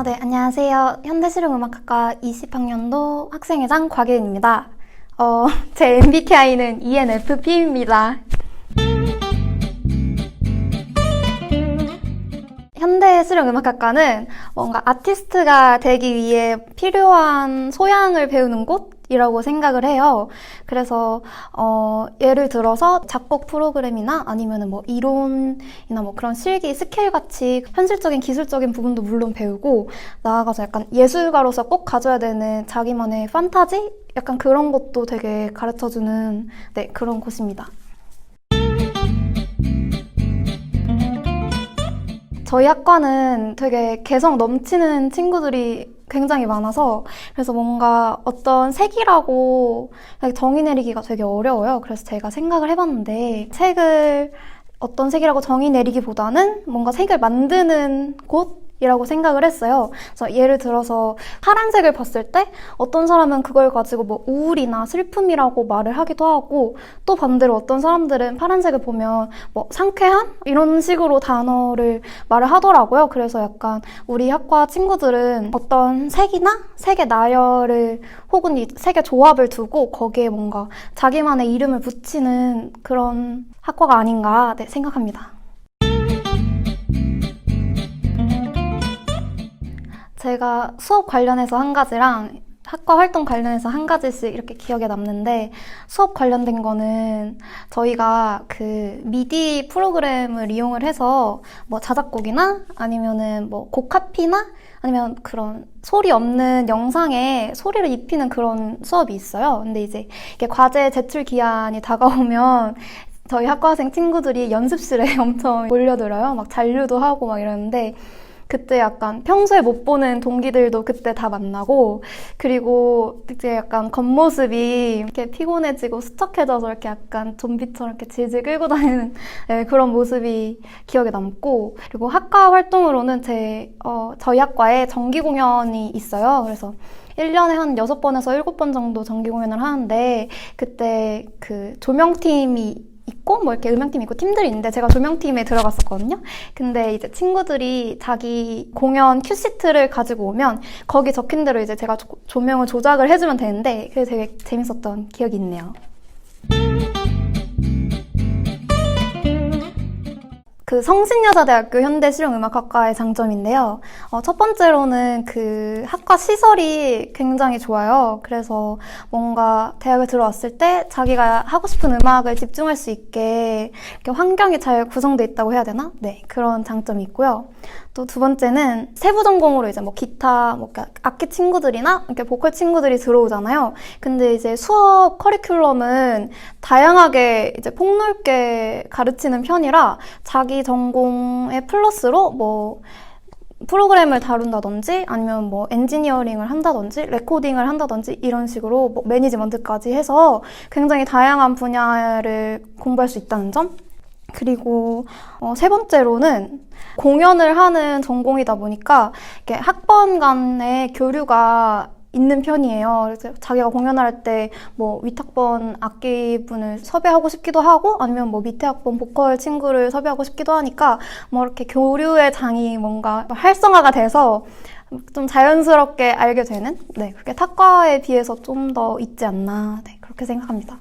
네, 안녕하세요. 현대실용음악학과 20학년도 학생회장 곽예은입니다. 제 MBTI는 ENFP입니다. 현대실용음악학과는 뭔가 아티스트가 되기 위해 필요한 소양을 배우는 곳이라고 생각을 해요. 그래서 예를 들어서 작곡 프로그램이나 아니면은 뭐 이론이나 뭐 그런 실기 스킬 같이 현실적인 기술적인 부분도 물론 배우고, 나아가서 약간 예술가로서 꼭 가져야 되는 자기만의 판타지? 약간 그런 것도 되게 가르쳐주는 그런 곳입니다. 저희 학과는 되게 개성 넘치는 친구들이 굉장히 많아서, 그래서 뭔가 어떤 색이라고 정의 내리기가 되게 어려워요. 그래서 제가 생각을 해봤는데, 색을 어떤 색이라고 정의 내리기보다는 뭔가 색을 만드는 곳이라고 생각을 했어요. 그래서 예를 들어서 파란색을 봤을 때 어떤 사람은 그걸 가지고 뭐 우울이나 슬픔이라고 말을 하기도 하고, 또 반대로 어떤 사람들은 파란색을 보면 뭐 상쾌함? 이런 식으로 단어를 말을 하더라고요. 그래서 약간 우리 학과 친구들은 어떤 색이나 색의 나열을 혹은 이 색의 조합을 두고 거기에 뭔가 자기만의 이름을 붙이는 그런 학과가 아닌가 생각합니다. 제가 수업 관련해서 한 가지랑 학과 활동 관련해서 한 가지씩 이렇게 기억에 남는데, 수업 관련된 거는 저희가 그 미디 프로그램을 이용을 해서 뭐 자작곡이나 아니면은 뭐 곡 카피나 아니면 그런 소리 없는 영상에 소리를 입히는 그런 수업이 있어요. 근데 이제 이게 과제 제출 기한이 다가오면 저희 학과생 친구들이 연습실에 엄청 몰려들어요. 막 잔류도 하고 막 이러는데, 그때 약간 평소에 못 보는 동기들도 그때 다 만나고, 그리고 이제 약간 겉모습이 이렇게 피곤해지고 수척해져서 이렇게 약간 좀비처럼 이렇게 질질 끌고 다니는 그런 모습이 기억에 남고, 그리고 학과 활동으로는 저희 학과에 정기 공연이 있어요. 그래서 1년에 한 6번에서 7번 정도 정기 공연을 하는데, 그때 그 조명팀이 있고 뭐 이렇게 음향팀이 있고 팀들이 있는데, 제가 조명팀에 들어갔었거든요. 근데 이제 친구들이 자기 공연 큐시트를 가지고 오면 거기 적힌 대로 이제 제가 조명을 조작을 해주면 되는데, 그게 되게 재밌었던 기억이 있네요. 그 성신여자대학교 현대실용음악학과의 장점인데요. 첫 번째로는 그 학과 시설이 굉장히 좋아요. 그래서 뭔가 대학에 들어왔을 때 자기가 하고 싶은 음악을 집중할 수 있게 이렇게 환경이 잘 구성되어 있다고 해야 되나? 네, 그런 장점이 있고요. 또 두 번째는 세부 전공으로 이제 뭐 기타, 뭐 악기 친구들이나 이렇게 보컬 친구들이 들어오잖아요. 근데 이제 수업 커리큘럼은 다양하게 이제 폭넓게 가르치는 편이라 자기 전공에 플러스로 뭐 프로그램을 다룬다든지 아니면 뭐 엔지니어링을 한다든지 레코딩을 한다든지 이런 식으로 뭐 매니지먼트까지 해서 굉장히 다양한 분야를 공부할 수 있다는 점. 그리고 세 번째로는 공연을 하는 전공이다 보니까 이렇게 학번 간의 교류가 있는 편이에요. 그래서 자기가 공연할 때 뭐 윗학번 악기분을 섭외하고 싶기도 하고, 아니면 뭐 밑에 학번 보컬 친구를 섭외하고 싶기도 하니까 뭐 이렇게 교류의 장이 뭔가 활성화가 돼서 좀 자연스럽게 알게 되는, 그렇게 타과에 비해서 좀 더 있지 않나, 그렇게 생각합니다.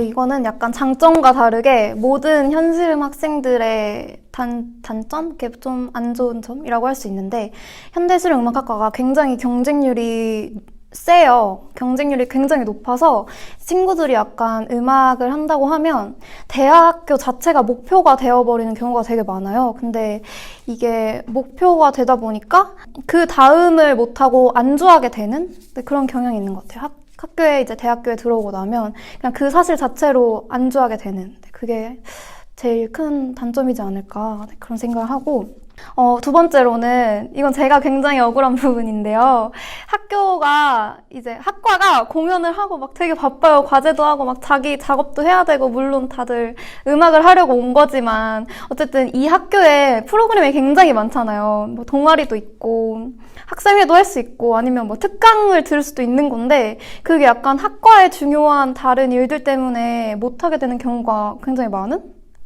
이거는 약간 장점과 다르게 모든 현실음 학생들의 단점? 이게 좀 안 좋은 점이라고 할 수 있는데, 현대실용음악학과가 굉장히 경쟁률이 세요. 경쟁률이 굉장히 높아서 친구들이 약간 음악을 한다고 하면 대학교 자체가 목표가 되어버리는 경우가 되게 많아요. 근데 이게 목표가 되다 보니까 그 다음을 못하고 안주하게 되는 그런 경향이 있는 것 같아요. 학교에 이제 대학교에 들어오고 나면 그냥 그 사실 자체로 안주하게 되는, 그게 제일 큰 단점이지 않을까 그런 생각을 하고, 두 번째로는 이건 제가 굉장히 억울한 부분인데요. 학과가 공연을 하고 막 되게 바빠요. 과제도 하고 막 자기 작업도 해야 되고, 물론 다들 음악을 하려고 온 거지만 어쨌든 이 학교에 프로그램이 굉장히 많잖아요. 뭐 동아리도 있고 학생회도 할 수 있고 아니면 뭐 특강을 들을 수도 있는 건데, 그게 약간 학과의 중요한 다른 일들 때문에 못하게 되는 경우가 굉장히 많은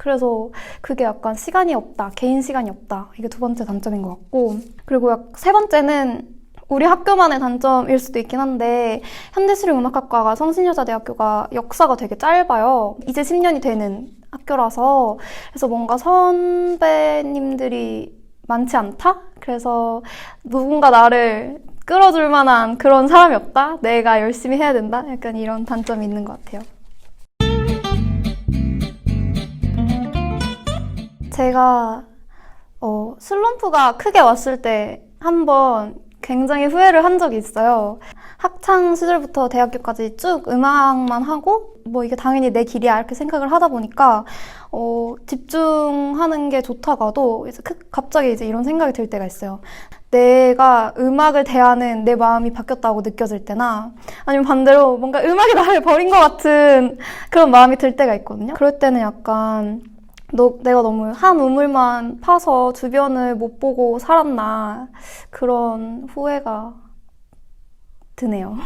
그래서 그게 약간 시간이 없다, 개인 시간이 없다. 이게 두 번째 단점인 것 같고. 그리고 세 번째는 우리 학교만의 단점일 수도 있긴 한데 현대실용음악학과가 성신여자대학교가 역사가 되게 짧아요. 이제 10년이 되는 학교라서 그래서 뭔가 선배님들이 많지 않다? 그래서 누군가 나를 끌어줄 만한 그런 사람이 없다? 내가 열심히 해야 된다? 약간 이런 단점이 있는 것 같아요. 제가 슬럼프가 크게 왔을 때 한번 굉장히 후회를 한 적이 있어요. 학창 시절부터 대학교까지 쭉 음악만 하고 뭐 이게 당연히 내 길이야 이렇게 생각을 하다 보니까 집중하는 게 좋다가도 이제 갑자기 이제 이런 생각이 들 때가 있어요. 내가 음악을 대하는 내 마음이 바뀌었다고 느껴질 때나 아니면 반대로 뭔가 음악이 나를 버린 것 같은 그런 마음이 들 때가 있거든요. 그럴 때는 약간 내가 너무 한 우물만 파서 주변을 못 보고 살았나 그런 후회가 드네요.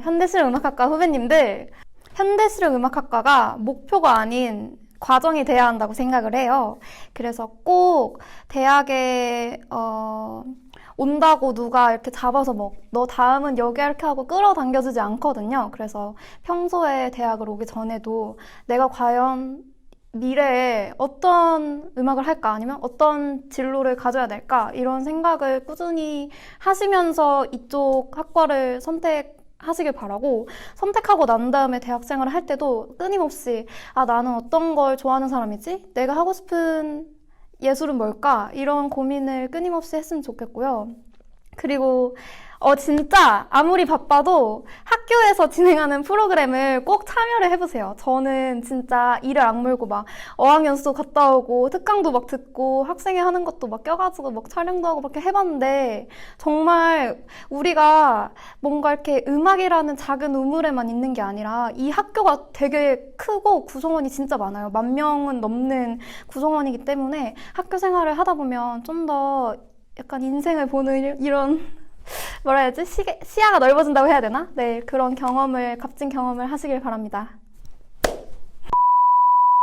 현대실용음악학과 후배님들, 현대실용음악학과가 목표가 아닌 과정이 돼야 한다고 생각을 해요. 그래서 꼭 대학에 온다고 누가 이렇게 잡아서 너 다음은 여기 이렇게 하고 끌어당겨주지 않거든요. 그래서 평소에 대학을 오기 전에도 내가 과연 미래에 어떤 음악을 할까 아니면 어떤 진로를 가져야 될까 이런 생각을 꾸준히 하시면서 이쪽 학과를 선택하시길 바라고 선택하고 난 다음에 대학생활을 할 때도 끊임없이 나는 어떤 걸 좋아하는 사람이지? 내가 하고 싶은 예술은 뭘까? 이런 고민을 끊임없이 했으면 좋겠고요. 그리고 진짜 아무리 바빠도 학교에서 진행하는 프로그램을 꼭 참여를 해보세요. 저는 진짜 이를 악물고 막 어학연수 갔다 오고 특강도 막 듣고 학생회 하는 것도 막 껴가지고 막 촬영도 하고 막 이렇게 해봤는데 정말 우리가 뭔가 이렇게 음악이라는 작은 우물에만 있는 게 아니라 이 학교가 되게 크고 구성원이 진짜 많아요. 10,000명은 넘는 구성원이기 때문에 학교 생활을 하다 보면 좀 더 약간 인생을 보는 이런 뭐라 해야지? 시야가 넓어진다고 해야 되나? 네, 그런 값진 경험을 하시길 바랍니다.